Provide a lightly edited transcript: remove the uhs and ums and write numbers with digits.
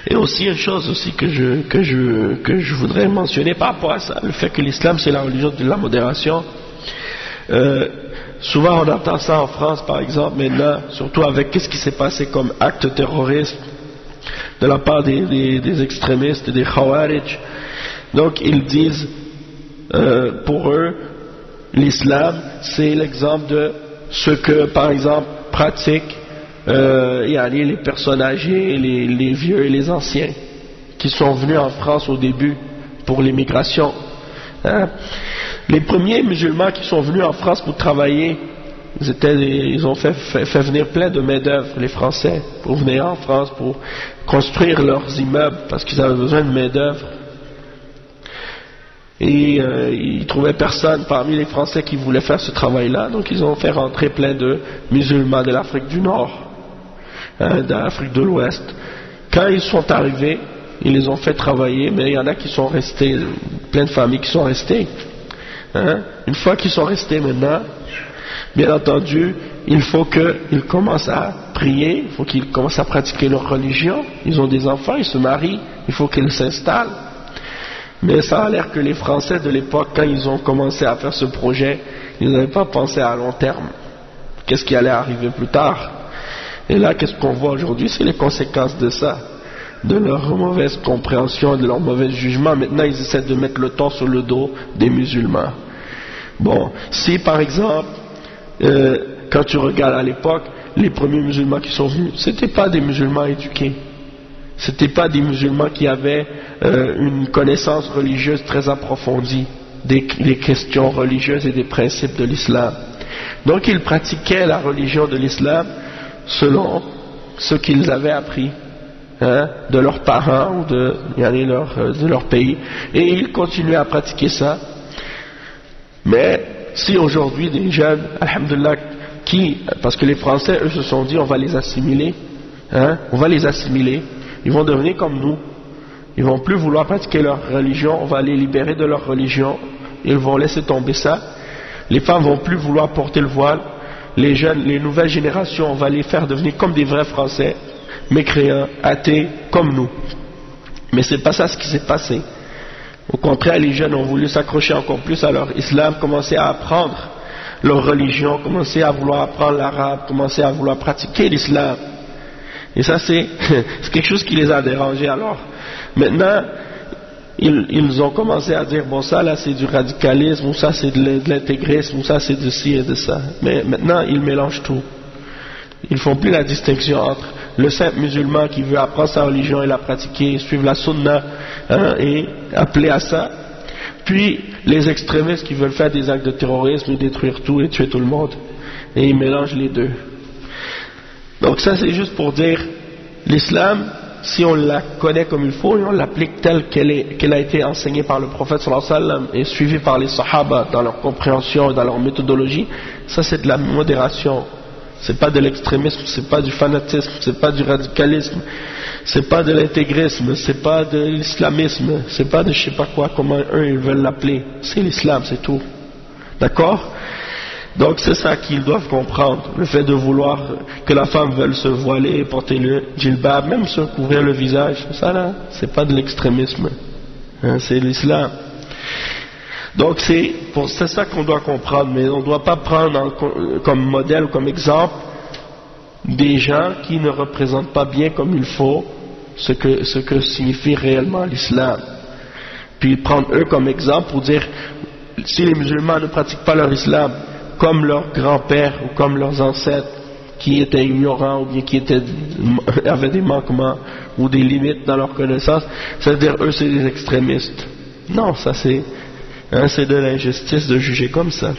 Et aussi une chose aussi que je voudrais mentionner par rapport à ça, le fait que l'islam c'est la religion de la modération. Souvent on entend ça en France par exemple maintenant, surtout avec qu'est-ce qui s'est passé comme acte terroriste de la part des extrémistes et des Khawarij. Donc ils disent pour eux l'islam c'est l'exemple de ce que par exemple pratiquent les personnes âgées, les vieux et les anciens qui sont venus en France au début pour l'immigration. Les premiers musulmans qui sont venus en France pour travailler, ils ont fait venir plein de main-d'œuvre, les Français, pour venir en France pour construire leurs immeubles parce qu'ils avaient besoin de main-d'œuvre. Et ils ne trouvaient personne parmi les Français qui voulaient faire ce travail-là, donc ils ont fait rentrer plein de musulmans de l'Afrique du Nord, de l'Afrique de l'Ouest. Quand ils sont arrivés, ils les ont fait travailler, mais il y en a qui sont restés, plein de familles qui sont restées. Une fois qu'ils sont restés maintenant, bien entendu, il faut qu'ils commencent à prier, il faut qu'ils commencent à pratiquer leur religion. Ils ont des enfants, ils se marient, il faut qu'ils s'installent. Mais ça a l'air que les Français de l'époque, quand ils ont commencé à faire ce projet, ils n'avaient pas pensé à long terme. Qu'est-ce qui allait arriver plus tard? Et là, qu'est-ce qu'on voit aujourd'hui? C'est les conséquences de ça, de leur mauvaise compréhension, de leur mauvais jugement. Maintenant, ils essaient de mettre le temps sur le dos des musulmans. Bon, si par exemple, quand tu regardes à l'époque, les premiers musulmans qui sont venus, c'était pas des musulmans éduqués. C'était pas des musulmans qui avaient une connaissance religieuse très approfondie des questions religieuses et des principes de l'islam. Donc ils pratiquaient la religion de l'islam selon ce qu'ils avaient appris de leurs parents ou de leur pays, et ils continuaient à pratiquer ça. Mais si aujourd'hui des jeunes, alhamdoulilah, parce que les Français eux se sont dit on va les assimiler, on va les assimiler, ils vont devenir comme nous, ils vont plus vouloir pratiquer leur religion, on va les libérer de leur religion, ils vont laisser tomber ça, les femmes vont plus vouloir porter le voile, les jeunes, les nouvelles générations, on va les faire devenir comme des vrais Français, mécréants, athées, comme nous. Mais c'est pas ça ce qui s'est passé. Au contraire, les jeunes ont voulu s'accrocher encore plus à leur islam, commencer à apprendre leur religion, commencer à vouloir apprendre l'arabe, commencer à vouloir pratiquer l'islam. Et ça c'est quelque chose qui les a dérangés. Alors maintenant ils ont commencé à dire bon ça là c'est du radicalisme, ou ça c'est de l'intégrisme, ou ça c'est de ci et de ça. Mais maintenant ils mélangent tout. Ils font plus la distinction entre le simple musulman qui veut apprendre sa religion et la pratiquer, suivre la sunna et appeler à ça, puis les extrémistes qui veulent faire des actes de terrorisme et détruire tout et tuer tout le monde, et ils mélangent les deux. Donc ça c'est juste pour dire l'islam, si on la connaît comme il faut et on l'applique telle qu'elle a été enseignée par le prophète sallallahu alayhi wa sallam et suivie par les sahaba dans leur compréhension et dans leur méthodologie, ça c'est de la modération. C'est pas de l'extrémisme, c'est pas du fanatisme, c'est pas du radicalisme, c'est pas de l'intégrisme, c'est pas de l'islamisme, c'est pas de je sais pas quoi, comment eux ils veulent l'appeler. C'est l'islam, c'est tout. D'accord? Donc c'est ça qu'ils doivent comprendre, le fait de vouloir que la femme veuille se voiler, porter le djilbab, même se couvrir le visage, ça là, c'est pas de l'extrémisme, c'est l'islam. Donc c'est ça qu'on doit comprendre, mais on ne doit pas prendre comme modèle, comme exemple, des gens qui ne représentent pas bien comme il faut ce que signifie réellement l'islam. Puis prendre eux comme exemple pour dire, si les musulmans ne pratiquent pas leur islam, comme leurs grands-pères ou comme leurs ancêtres qui étaient ignorants ou bien qui avaient des manquements ou des limites dans leur connaissance, c'est-à-dire eux c'est des extrémistes. Non, ça c'est de l'injustice de juger comme ça.